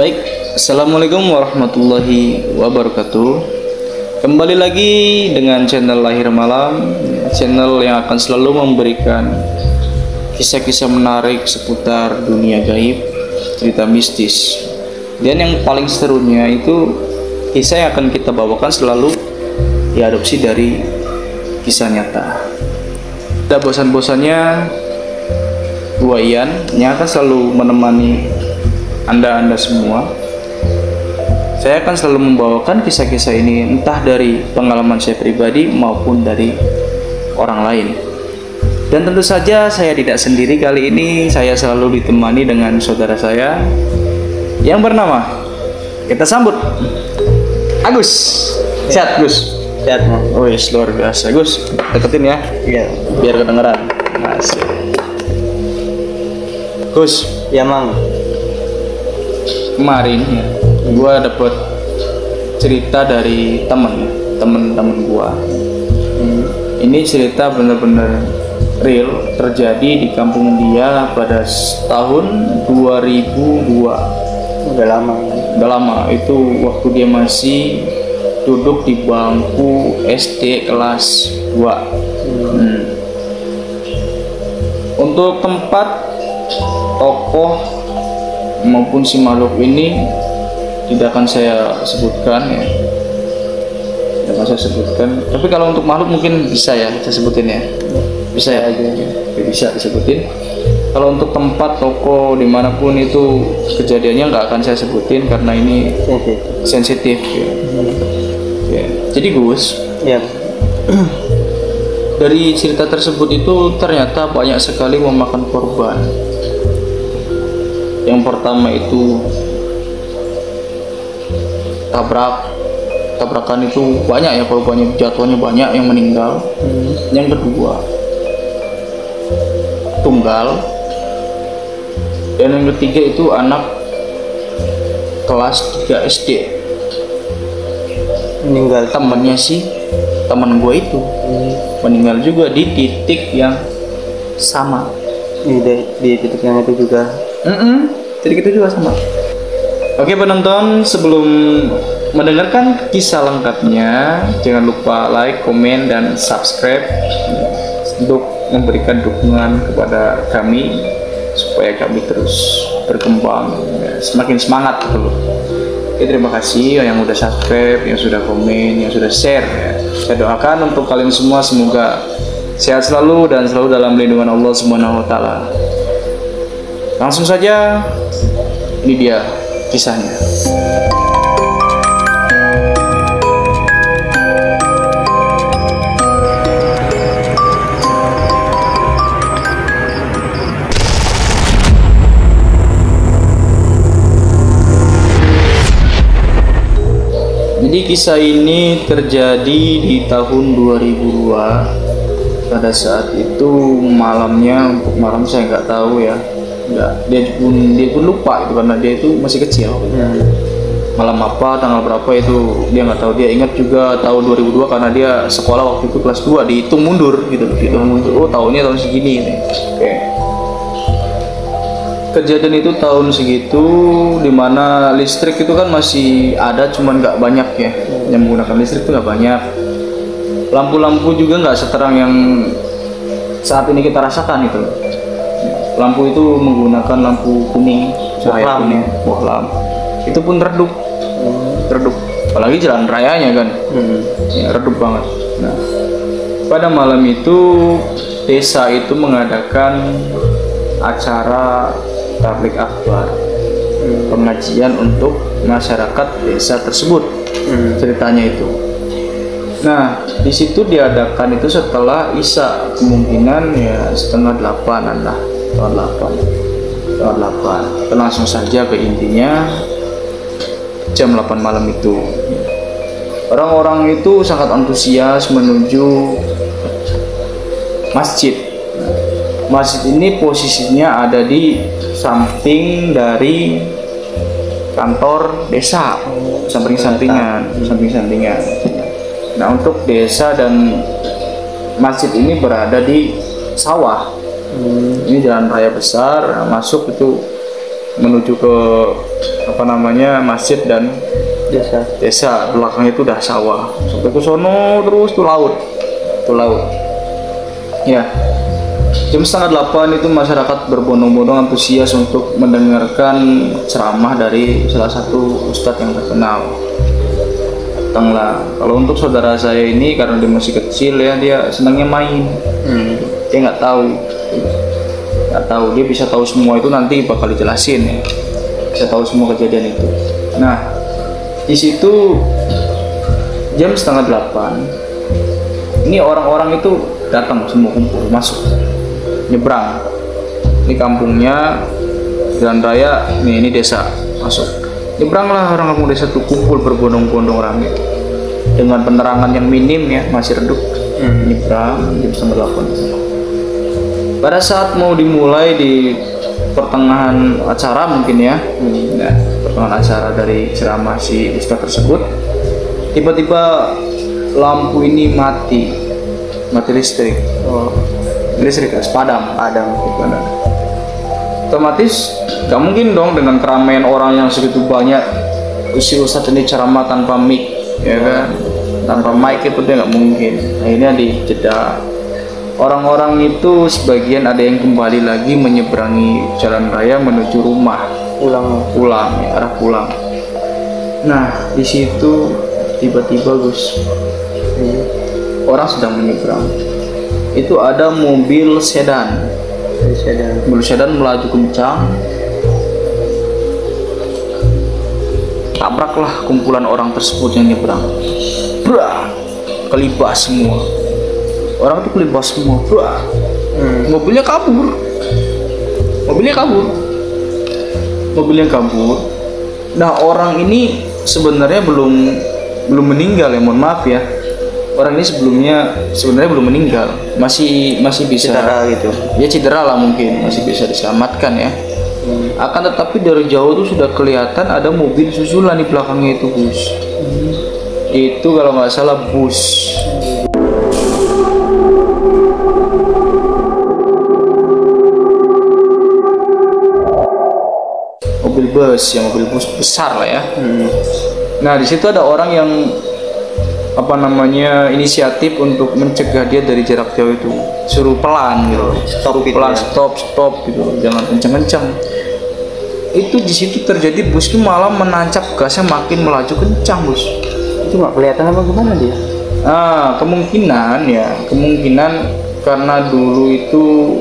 Baik, Assalamualaikum warahmatullahi wabarakatuh. Kembali lagi dengan channel Lahir Malam, channel yang akan selalu memberikan kisah-kisah menarik seputar dunia gaib, cerita mistis. Dan yang paling serunya itu kisah yang akan kita bawakan selalu diadopsi dari kisah nyata. Tidak bosan-bosannya gua Ian yang akan selalu menemani Anda semua. Saya akan selalu membawakan kisah-kisah ini entah dari pengalaman saya pribadi maupun dari orang lain. Dan tentu saja saya tidak sendiri kali ini, saya selalu ditemani dengan saudara saya yang bernama, kita sambut Agus. Sehat Gus? Sehat, Mang. Wih, luar biasa Gus. Deketin ya. Iya. Biar kedengeran. Masih. Gus, Ya, Mang. kemarin ya, gua dapet cerita dari temen gua. Ini cerita bener-bener real, terjadi di kampung dia pada tahun 2002. Udah lama. Udah lama, itu waktu dia masih duduk di bangku SD kelas 2. Untuk tempat tokoh maupun si makhluk ini tidak akan saya sebutkan ya, tidak akan saya sebutkan. Tapi kalau untuk makhluk mungkin bisa ya saya sebutin ya, bisa ya, bisa disebutin. Kalau untuk tempat toko dimanapun itu kejadiannya nggak akan saya sebutin karena ini sensitif ya. Ya. Jadi Gus, Ya. dari cerita tersebut itu ternyata banyak sekali memakan korban. Yang pertama itu tabrakan itu banyak ya korbannya, jatuhnya banyak yang meninggal. Yang kedua tunggal, dan yang ketiga itu anak kelas 3 SD Meninggal. temannya sih, teman gue itu meninggal juga di titik yang sama. Di titik yang itu juga. Titik itu juga sama. Oke penonton, sebelum mendengarkan kisah lengkapnya, jangan lupa like, komen, dan subscribe untuk memberikan dukungan kepada kami supaya kami terus berkembang, ya, semakin semangat gitu loh. Oke, terima kasih yang sudah subscribe, yang sudah komen, yang sudah share ya. Saya doakan untuk kalian semua semoga sehat selalu dan selalu dalam lindungan Allah Subhanahu wa taala. Langsung saja, ini dia kisahnya. Jadi kisah ini terjadi di tahun 2002. Pada saat itu malamnya, untuk malam saya nggak tahu ya. Dia pun lupa itu karena dia itu masih kecil. Malam apa, tanggal berapa itu dia nggak tahu. Dia ingat juga tahun 2002 karena dia sekolah waktu itu kelas 2, dihitung mundur gitu. Dihitung mundur. Oh, tahunnya tahun segini nih. Oke. Kejadian itu tahun segitu dimana listrik itu kan masih ada, cuman nggak banyak ya. Yang menggunakan listrik itu nggak banyak. Lampu-lampu juga nggak seterang yang saat ini kita rasakan itu. Lampu itu menggunakan lampu kuning, cahaya kuning, bohlam. Itu pun redup, apalagi jalan rayanya kan, ya, redup banget. Nah, pada malam itu desa itu mengadakan acara tablik akbar, pengajian untuk masyarakat desa tersebut. Ceritanya itu. Nah, di situ diadakan itu setelah Isya, kemungkinan ya setengah 8-an lah. Setengah 8. Kita langsung saja ke intinya. Jam 8 malam itu orang-orang itu sangat antusias menuju masjid. Masjid ini posisinya ada di samping dari kantor desa, samping-sampingan. Nah, untuk desa dan masjid ini berada di sawah. Ini jalan raya besar, masuk itu menuju ke apa namanya masjid dan desa. Belakangnya itu udah sawah, sampai ke sono terus tuh laut ya. Jam 7:30 itu masyarakat berbondong-bondong antusias untuk mendengarkan ceramah dari salah satu ustadz yang terkenal. Datanglah. Kalau untuk saudara saya ini karena dia masih kecil ya, dia senangnya main. Dia nggak tahu, dia bisa tahu semua itu nanti bakal dijelasin ya. Bisa tahu semua kejadian itu. Nah, di situ jam 7:30 ini orang-orang itu datang semua, kumpul masuk, nyebrang. Ini kampungnya Jalan Raya, ini desa masuk. Nyebranglah orang kampung desa tuh, kumpul berbondong-bondong rame dengan penerangan yang minim ya, masih redup. Nyebrang jam 7:30. Pada saat mau dimulai di pertengahan acara mungkin ya, pertengahan acara dari ceramah si ustaz tersebut, tiba-tiba lampu ini mati listrik. Listrik padam. Otomatis gak mungkin dong dengan keramaian orang yang segitu banyak si ustaz ini ceramah tanpa mic ya kan, tanpa mic itu dia nggak mungkin. Akhirnya dijeda. Orang-orang itu sebagian ada yang kembali lagi menyeberangi jalan raya menuju rumah, pulang ya, arah pulang. Nah di situ tiba-tiba Gus, orang sedang menyeberang. Itu ada mobil sedan melaju kencang, tabraklah kumpulan orang tersebut yang nyebrang. Kelibas semua. Orang itu kelibas semua. Mobilnya kabur. Nah orang ini sebenarnya belum meninggal ya, mohon maaf ya. Orang ini sebenarnya belum meninggal, masih bisa cedera gitu ya, cedera lah mungkin, masih bisa diselamatkan ya. Akan tetapi dari jauh tuh sudah kelihatan ada mobil susulan di belakangnya itu Gus. Itu kalau nggak salah bus. Mobil bus besar lah ya. Nah di situ ada orang yang inisiatif untuk mencegah dia dari jarak jauh itu, suruh pelan gitu, stop gitu, jangan kencang-kencang. Itu di situ terjadi, bus itu malah menancap gasnya makin melaju kencang Bus. Itu nggak kelihatan apa gimana dia? Kemungkinan karena dulu itu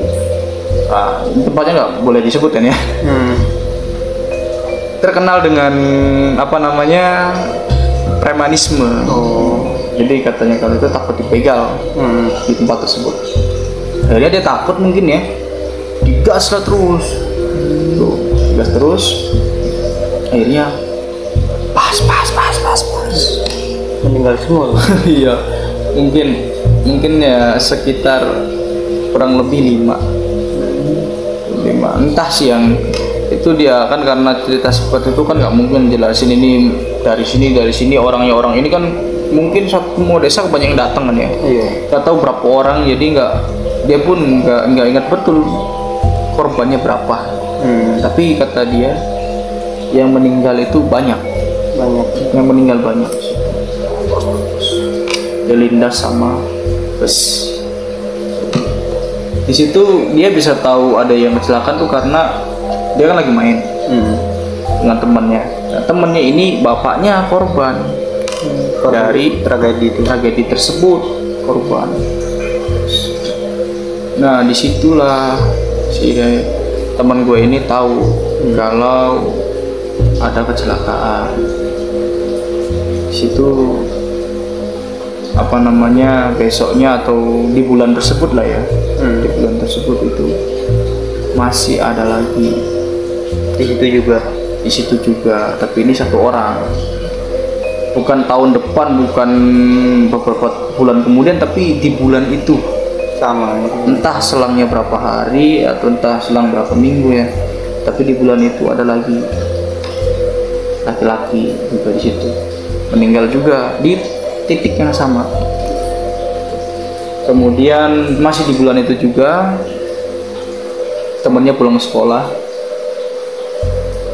tempatnya nggak boleh disebutkan ya. Terkenal dengan premanisme. Jadi katanya kalau itu takut dibegal di tempat tersebut. Akhirnya dia takut mungkin ya, digas lah terus. Akhirnya pas. Meninggal semua. Iya, mungkin ya sekitar kurang lebih 5. Entah sih yang itu dia kan, karena cerita seperti itu kan nggak mungkin jelasin ini dari sini orang ini kan mungkin semua desa banyak yang datang kan ya. Iya. Nggak tahu berapa orang, jadi dia pun nggak ingat betul korbannya berapa. Tapi kata dia yang meninggal itu banyak. Yang meninggal banyak. Dia lindas sama bus. Di situ dia bisa tahu ada yang kecelakaan tuh karena dia kan lagi main dengan temannya. Nah, temannya ini bapaknya korban dari tragedi tersebut, korban. Nah disitulah si teman gue ini tahu kalau ada kecelakaan. Di situ besoknya atau di bulan tersebut lah ya, di bulan tersebut itu masih ada lagi di situ juga, tapi ini satu orang, bukan tahun depan, bukan beberapa bulan kemudian, tapi di bulan itu sama. Entah selangnya berapa hari atau entah selang berapa minggu ya, tapi di bulan itu ada lagi laki-laki juga di situ meninggal juga di titik yang sama. Kemudian masih di bulan itu juga temannya pulang sekolah,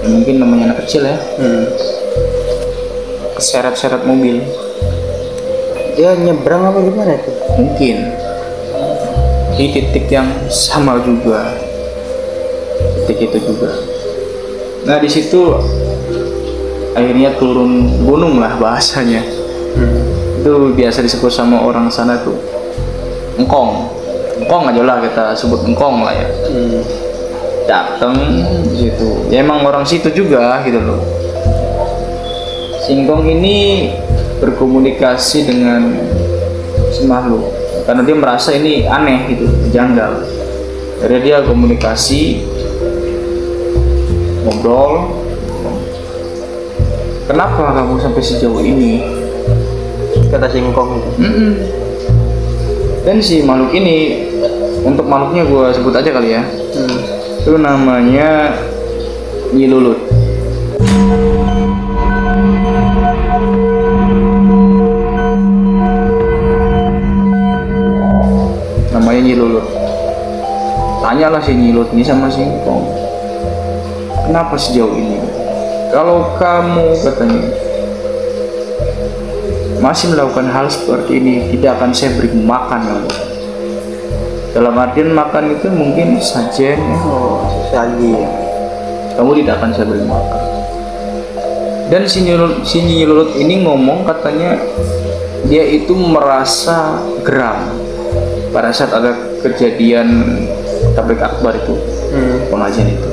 ya mungkin namanya anak kecil ya, keseret-seret mobil. Dia nyebrang apa gimana itu? Mungkin di titik yang sama juga, titik itu juga. Nah di situ akhirnya turun gunung lah bahasanya. Itu biasa disebut sama orang sana tuh engkong aja lah, kita sebut engkong lah ya. Dateng gitu ya, emang orang situ juga gitu loh. Singkong ini berkomunikasi dengan si makhluk karena dia merasa ini aneh gitu, janggal. Jadi dia komunikasi, ngobrol, kenapa kamu sampai sejauh ini, Kata singkong itu. Dan si makhluk ini, untuk makhluknya gue sebut aja kali ya, itu namanya Nyi Lulut. Namanya Nyi Lulut. Tanyalah si Nyi Lulut ini sama singkong, kenapa sejauh ini? Kalau kamu, katanya, masih melakukan hal seperti ini, tidak akan saya beri makan kamu. Dalam artian makan itu mungkin sajen ya. Saji ya. Kamu tidak akan saya beri makan. Dan si Nyi Lulut ini ngomong, katanya dia itu merasa geram pada saat ada kejadian tablik akbar itu, pengajian itu.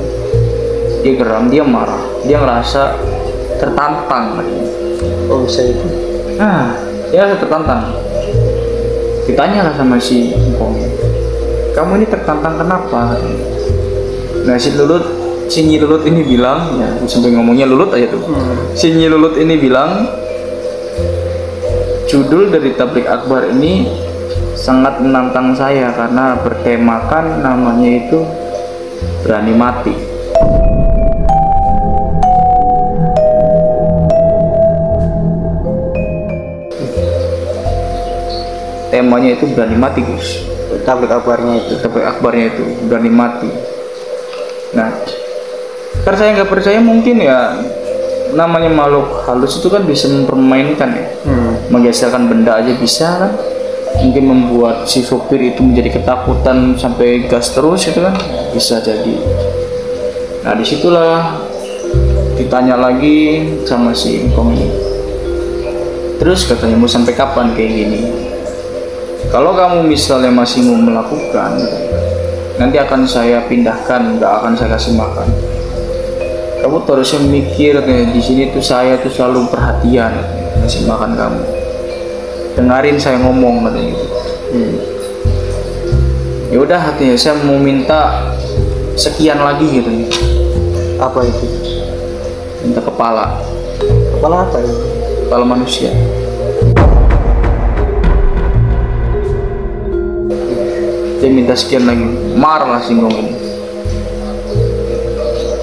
Dia geram, dia marah, dia ngerasa tertantang. Oh bisa itu. Nah, dia tertantang. Ditanya lah sama si Engkong, kamu ini tertantang kenapa? Nah si Nyi Lulut ini bilang, ya sampai ngomongnya Lulut aja tuh. Si Nyi Lulut ini bilang, judul dari tablik akbar ini sangat menantang saya karena bertemakan namanya itu berani mati. Temanya itu berani mati, Gus. Tablik akbarnya itu berani mati. Nah, karena saya nggak percaya, mungkin ya namanya makhluk halus itu kan bisa mempermainkan ya, menggeserkan benda aja bisa kan, mungkin membuat si sopir itu menjadi ketakutan sampai gas terus itu kan bisa jadi. Nah disitulah ditanya lagi sama si Engkong ini, terus katanya mau sampai kapan kayak gini? Kalau kamu misalnya masih mau melakukan, nanti akan saya pindahkan, nggak akan saya kasih makan. Kamu harusnya mikir kayak di sini tuh saya tuh selalu perhatian kasih makan kamu. Dengarin saya ngomong katanya gitu. Ya udah, hatinya saya mau minta sekian lagi gitu. Apa itu? Minta kepala. Kepala apa itu? Kepala manusia. Dia minta sekian lagi, marah lah singkong ini.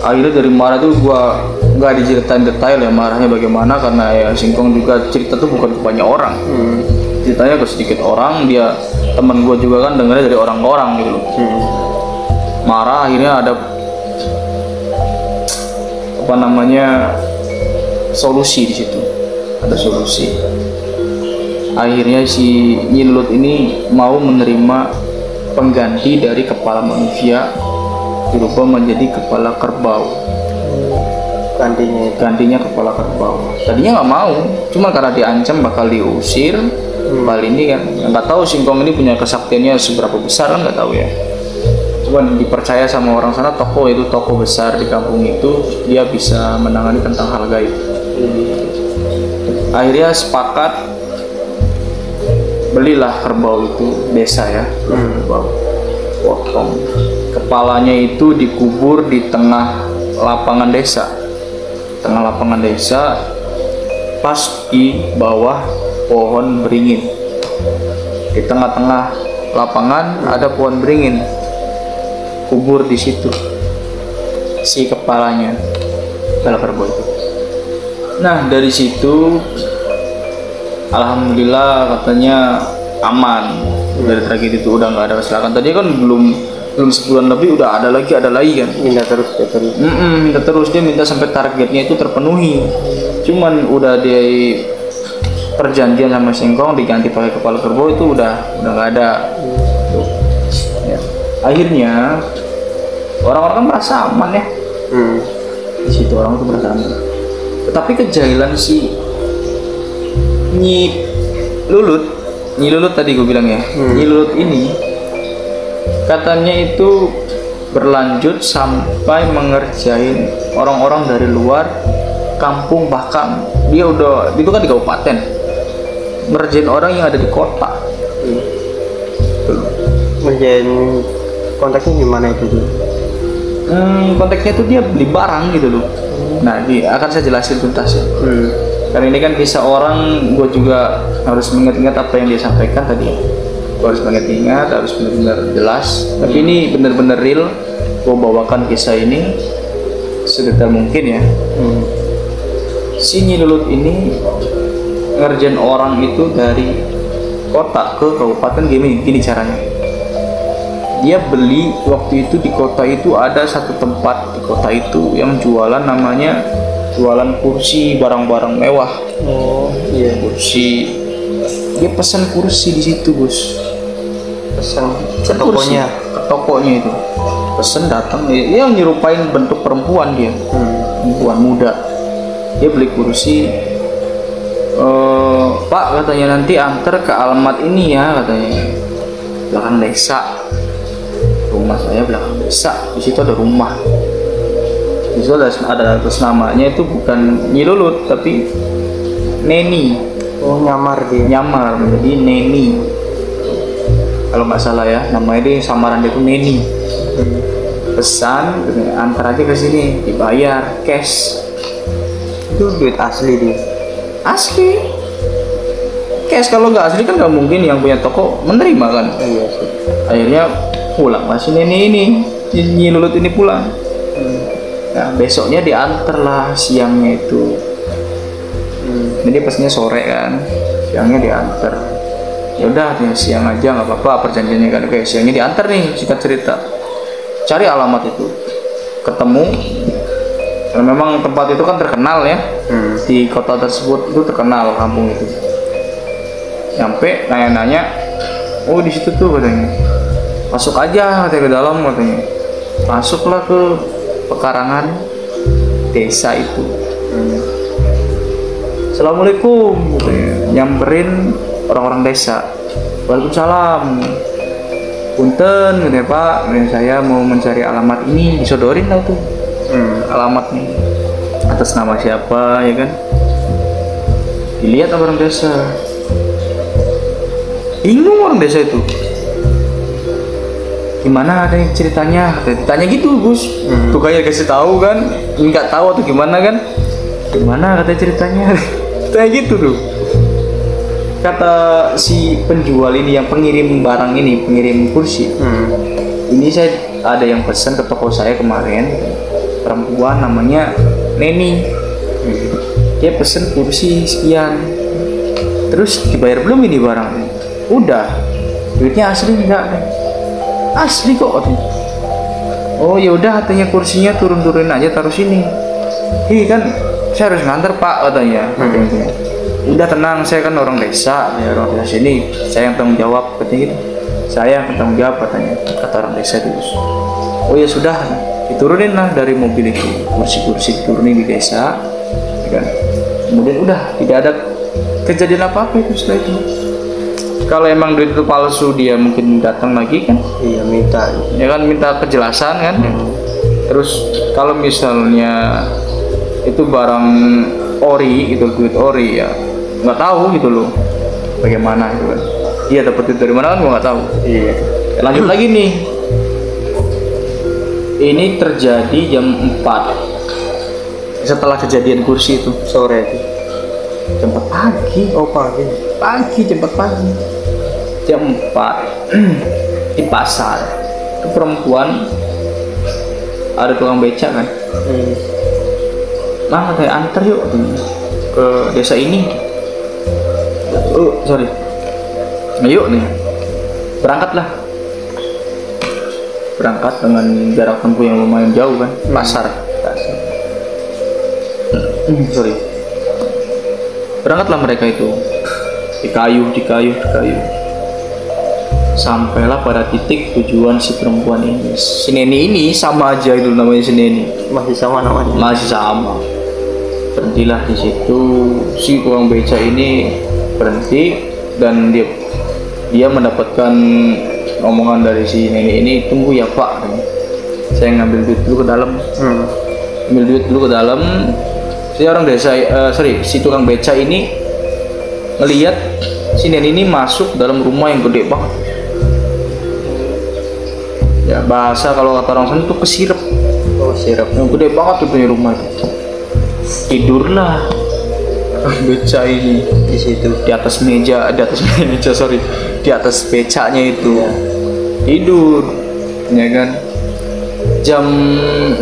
Akhirnya dari marah tuh gua nggak diceritain detail ya marahnya bagaimana, karena ya singkong juga cerita tuh bukan ke banyak orang, ceritanya ke sedikit orang. Dia teman gua juga kan dengarnya dari orang-orang gitu loh. Marah, akhirnya ada apa namanya solusi di situ, ada solusi. Akhirnya si Nyi Lulut ini mau menerima pengganti dari kepala manusia dirubah menjadi kepala kerbau. Gantinya kepala kerbau. Tadinya nggak mau, cuma karena diancam bakal diusir. Kali ini kan nggak tahu singkong ini punya kesaktiannya seberapa besar kan, nggak tahu ya. Cuman dipercaya sama orang sana, tokoh itu tokoh besar di kampung itu, dia bisa menangani tentang hal gaib. Akhirnya sepakat, belilah kerbau itu desa ya, kerbau potong. Kepalanya itu dikubur di tengah lapangan desa, pas di bawah pohon beringin. Di tengah-tengah lapangan ada pohon beringin, kubur di situ si kepalanya, kepala kerbau itu. Nah dari situ alhamdulillah katanya aman dari tragedi itu, udah nggak ada kecelakaan. Tadi kan belum belum sebulan lebih udah ada lagi kan. Minta terus ya terus. Minta terus, dia minta sampai targetnya itu terpenuhi. Cuman udah dia perjanjian sama singkong diganti pakai kepala kerbau itu udah nggak ada. Tuh. Ya. Akhirnya orang-orang kan merasa aman ya. Di situ orang tuh merasa aman. Tetapi kejahilan si Nyi Lulut tadi gue bilang ya. Nyi Lulut ini katanya itu berlanjut sampai mengerjain orang-orang dari luar kampung, bahkan dia udah itu kan di kabupaten, ngerjain orang yang ada di kota. Ngerjain kontaknya gimana itu tuh? Konteksnya tuh dia beli barang gitu loh. Nah, akan saya jelasin tuntas ya. Karena ini kan kisah orang, gue juga harus mengingat-ingat apa yang dia sampaikan tadi. Gue harus mengingat-ingat, harus benar-benar jelas. Tapi ini benar-benar real. Gue bawakan kisah ini sedetail mungkin ya. Si Nyi Lulut ini ngerjain orang itu dari kota ke kabupaten gini caranya. Dia beli waktu itu di kota itu ada satu tempat di kota itu yang jualan, namanya jualan kursi, barang-barang mewah. Oh iya, kursi. Dia pesan kursi di situ, Gus. Pesan ke tokonya. Ke tokonya itu. Pesan datang, dia nyerupain bentuk perempuan dia. Perempuan muda. Dia beli kursi. Pak, katanya nanti antar ke alamat ini ya, katanya. Belakang desa. Rumah saya belakang desa. Di situ ada rumah. Di situ ada atas namanya itu bukan Nyi Lulut tapi Neni. Oh, nyamar menjadi Neni. Kalau nggak salah ya, namanya dia samaran dia itu Neni. Pesan, antar aja ke sini, dibayar cash. Itu duit asli dia. Asli. Cash, kalau nggak asli kan nggak mungkin yang punya toko menerima kan. Iya sih. Akhirnya pulang masih Neni ini, Nyi Lulut ini pulang. Nah, besoknya diantar lah siangnya itu. Jadi pasnya sore kan, siangnya diantar. Ya udah, siang aja nggak apa-apa, perjanjiannya kan. Oke, siangnya diantar nih, singkat cerita. Cari alamat itu, ketemu. Dan memang tempat itu kan terkenal ya, di kota tersebut itu terkenal kampung itu. Nyampe nanya-nanya, oh di situ tuh katanya. Masuk aja katanya ke dalam katanya. Masuklah ke pekarangan desa itu. Assalamualaikum katanya. Nyamperin orang-orang desa. Waalaikumsalam. Punten katanya, Pak, saya mau mencari alamat ini. Disodorin lah tuh alamatnya atas nama siapa ya kan. Dilihat orang desa, bingung orang desa itu. Gimana ada ceritanya? Tanya gitu, Gus. Tuh kayak kasih tahu kan, nggak tahu atau gimana kan? Gimana katanya ceritanya? Kayak gitu tuh. Kata si penjual ini, yang pengirim barang ini, pengirim kursi. Ini saya ada yang pesan ke toko saya kemarin, perempuan namanya Neni. Dia pesen kursi sekian. Terus dibayar belum ini barang? Udah. Duitnya asli enggak? Asli kok. Oh ya udah, katanya kursinya turunin aja, taruh sini. Kan saya harus nganter, Pak, katanya. Udah tenang, saya kan orang desa, ya orang desa sini, saya yang tanggung jawab, katanya gitu. Saya yang tanggung jawab, katanya, kata orang desa itu. Oh ya sudah, diturunin lah dari mobil itu, kursi-kursi diturunin di desa, ya kan. Kemudian udah tidak ada kejadian apa-apa itu setelah itu. Kalau emang duit itu palsu, dia mungkin datang lagi kan? Iya, minta. Ya kan, minta kejelasan kan? Terus kalau misalnya itu barang ori, itu duit ori, ya nggak tahu gitu loh bagaimana itu kan. Dia dapat duit dari mana kan gua nggak tahu. Iya. Lanjut lagi nih. Ini terjadi jam 4 setelah kejadian kursi itu. Sore itu. Jam 4 pagi. Oh, pagi. Jam 4 pagi. Jam 4 di pasar. Itu perempuan, ada tukang becak kan. Nah, katanya antar yuk ke desa ini. Ayo nih, berangkatlah. berangkat dengan jarak tempuh yang lumayan jauh kan, pasar. Sorry. Berangkatlah mereka itu di kayu. Sampailah pada titik tujuan si perempuan ini. Si Neni ini sama aja itu namanya si Neni. Masih sama namanya. Masih sama. Berhentilah di situ. Si tukang beca ini berhenti dan dia mendapatkan omongan dari si Neni ini, tunggu ya Pak. Saya ngambil duit dulu ke dalam. Ambil duit dulu ke dalam. Si orang desa, si tukang beca ini ngelihat si Neni ini masuk dalam rumah yang gede banget. Ya bahasa kalau kata orang sana itu kesirep. Oh, sirap. Yang gede banget tuh punya rumah itu. Tidurlah beca ini Di situ. di atas meja, sorry, di atas becanya itu. Tidur, ya kan. Jam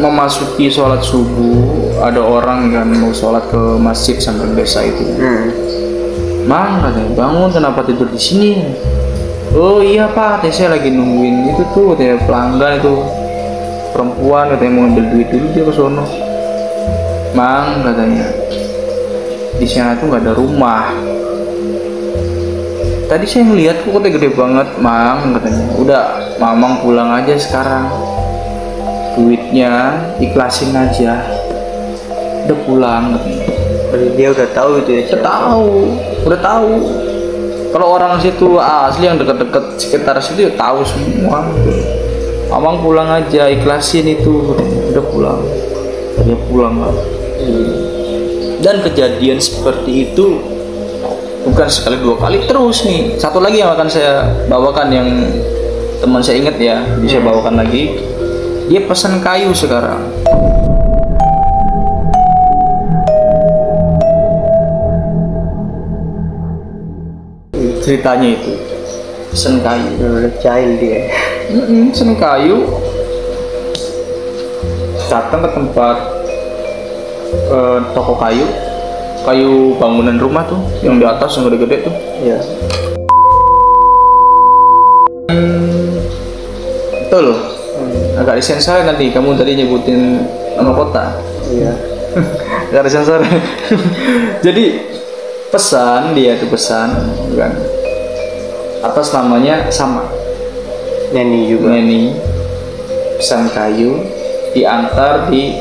memasuki sholat subuh, ada orang kan mau sholat ke masjid sampai desa itu. Mang katanya, bangun, kenapa tidur di sini? Oh iya Pak, saya lagi nungguin itu tuh, katanya pelanggan itu perempuan, katanya mau ambil duit dulu, dia ke sono. Mang katanya, di sana tuh nggak ada rumah. Tadi saya ngeliat kok katanya gede banget, Mang katanya. Udah, Mamang pulang aja sekarang. Duitnya ikhlasin aja. Udah pulang katanya. Berarti dia udah tahu itu ya. Udah tahu. Kalau orang situ asli yang deket-deket sekitar situ ya tahu semua. Mamang pulang aja, ikhlasin itu. Udah pulang. Dia pulang lah. Dan kejadian seperti itu bukan sekali dua kali, terus nih. Satu lagi yang akan saya bawakan yang teman saya ingat ya, bisa bawakan lagi. Dia pesan kayu sekarang. Ceritanya itu pesan kayu. Udah child dia. Pesan kayu. Datang ke tempat toko kayu bangunan rumah tuh yang di atas yang gede-gede tuh. Iya. Betul. Agak disensor nanti, kamu tadi nyebutin nama kota. Iya. Agak disensor. Jadi dia tuh pesan kan, atas namanya sama Neni juga. Neni, pesan kayu diantar di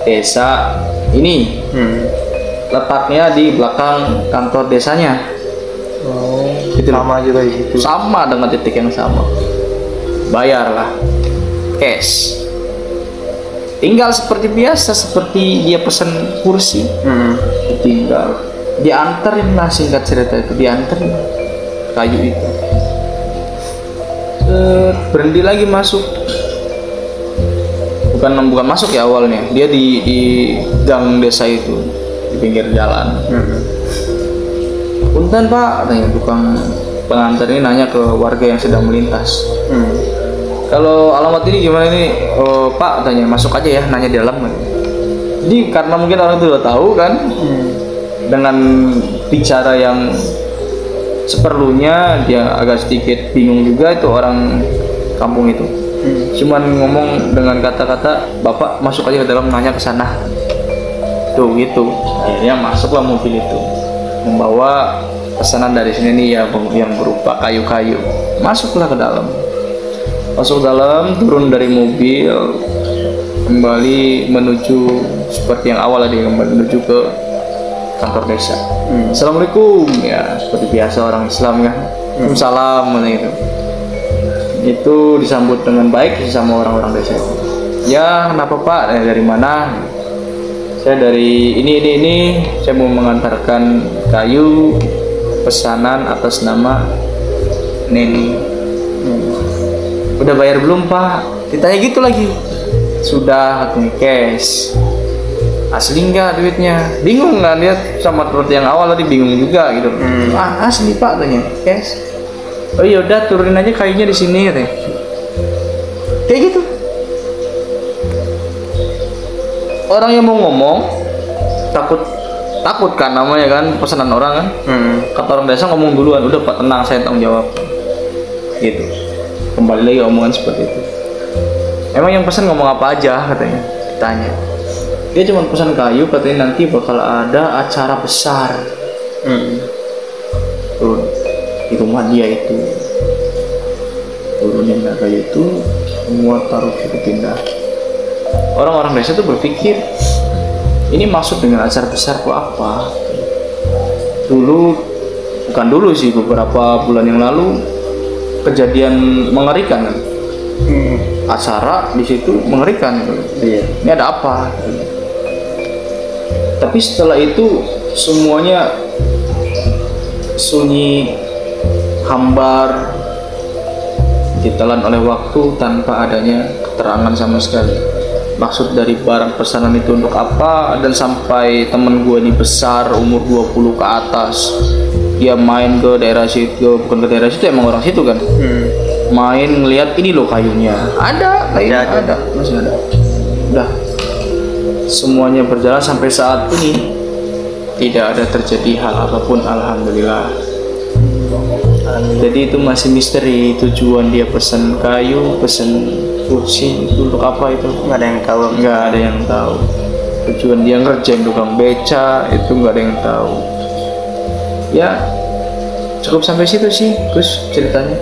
desa ini. Letaknya di belakang kantor desanya. Oh, Gitu loh. sama juga di situ. Sama dengan titik yang sama. Bayarlah cash. Tinggal seperti biasa, seperti dia pesan kursi. Tinggal diantarin lah, singkat cerita itu diantarin kayu itu. Berhenti lagi masuk. Bukan masuk ya awalnya. Dia di gang desa itu, di pinggir jalan. Punten Pak, katanya tukang pengantar ini nanya ke warga yang sedang melintas. Kalau alamat ini gimana ini? Oh, Pak, katanya masuk aja ya, nanya di dalam. Jadi karena mungkin orang itu udah tahu kan, dengan bicara yang seperlunya, dia agak sedikit bingung juga itu orang kampung itu. Cuman ngomong dengan kata-kata, Bapak masuk aja ke dalam, nanya ke sana. Tuh gitu. Akhirnya masuklah mobil itu, membawa pesanan dari sini nih ya, yang berupa kayu-kayu. Masuklah ke dalam. Masuk dalam, turun dari mobil, kembali menuju seperti yang awal tadi, menuju ke kantor desa. Assalamualaikum ya, seperti biasa orang Islam ya. Waalaikumsalam gitu. Itu disambut dengan baik sama orang-orang desa. Ya, kenapa Pak? Dari mana? Saya dari ini. Saya mau mengantarkan kayu pesanan atas nama Neni. Udah bayar belum Pak? Ditanya gitu lagi. Sudah, katanya cash. Asli enggak duitnya? Bingung kan dia sama seperti yang awal tadi, bingung juga gitu. Asli Pak, tanya cash. Oh iya udah, turunin aja kayunya di sini katanya. Kayak gitu. Orang yang mau ngomong takut kan, namanya kan pesanan orang kan. Kata orang desa ngomong duluan, udah Pak tenang, saya tanggung jawab. Gitu. Kembali lagi omongan seperti itu. emang yang pesan ngomong apa aja katanya, ditanya. Dia cuma pesan kayu, katanya nanti bakal ada acara besar. Turun di rumah dia itu, turunin kayu itu, semua taruh ke pindah. Orang-orang desa tuh berpikir, ini maksud dengan acara besar kok apa? Bukan dulu sih, beberapa bulan yang lalu kejadian mengerikan kan. Acara di situ mengerikan. Iya. Ini ada apa? Tapi setelah itu semuanya sunyi, hambar, ditelan oleh waktu tanpa adanya keterangan sama sekali. Maksud dari barang pesanan itu untuk apa, dan sampai temen gue ini besar, umur 20 ke atas, dia main ke daerah situ, bukan ke daerah situ, emang orang situ kan. Main ngeliat, ini loh kayunya, ada, masih ada. Udah, semuanya berjalan sampai saat ini tidak ada terjadi hal apapun, alhamdulillah. Jadi itu masih misteri, tujuan dia pesan kayu, pesan kursi itu untuk apa, itu Nggak ada yang tahu. nggak ada yang tahu. Tujuan dia ngerjain tukang beca itu nggak ada yang tahu. Ya cukup sampai situ sih Gus ceritanya.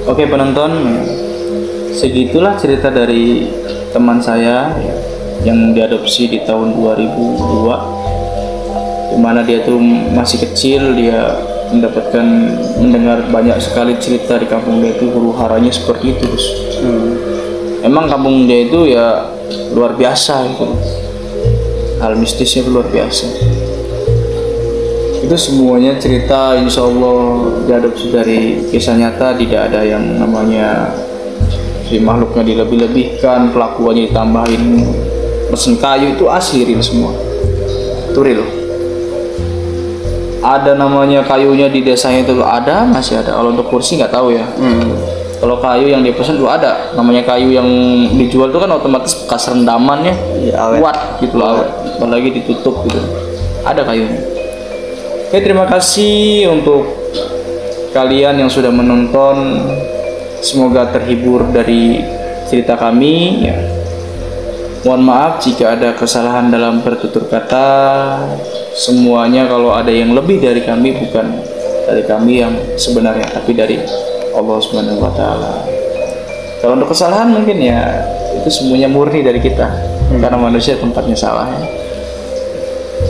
Oke penonton, segitulah cerita dari teman saya yang diadopsi di tahun 2002, dimana dia tuh masih kecil, dia mendengar banyak sekali cerita di kampung dia itu, huru haranya seperti itu Gus. Emang kampung dia itu ya luar biasa gitu, hal mistisnya luar biasa. Itu semuanya cerita, insya Allah diadopsi dari kisah nyata, tidak ada yang namanya si makhluknya dilebih-lebihkan, kelakuannya ditambahin. Pesen kayu itu asli real semua, itu real. Ada namanya kayunya di desanya itu ada, masih ada. Kalau untuk kursi nggak tahu ya. Kalau kayu yang dipesan tuh ada, namanya kayu yang dijual tuh kan otomatis bekas rendamannya kuat gitu loh, awet. Apalagi ditutup gitu, ada kayunya. Oke, terima kasih untuk kalian yang sudah menonton. Semoga terhibur dari cerita kami ya. Mohon maaf jika ada kesalahan dalam bertutur kata. Semuanya kalau ada yang lebih dari kami, bukan dari kami yang sebenarnya, tapi dari Allah Subhanahu wa Ta'ala. Kalau untuk kesalahan mungkin ya itu semuanya murni dari kita, karena manusia tempatnya salah ya.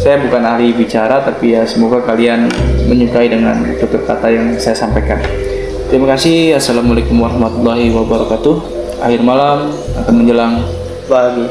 Saya bukan ahli bicara, tapi ya semoga kalian menyukai dengan tutur kata yang saya sampaikan. Terima kasih. Assalamualaikum warahmatullahi wabarakatuh. Akhir malam akan menjelang pagi.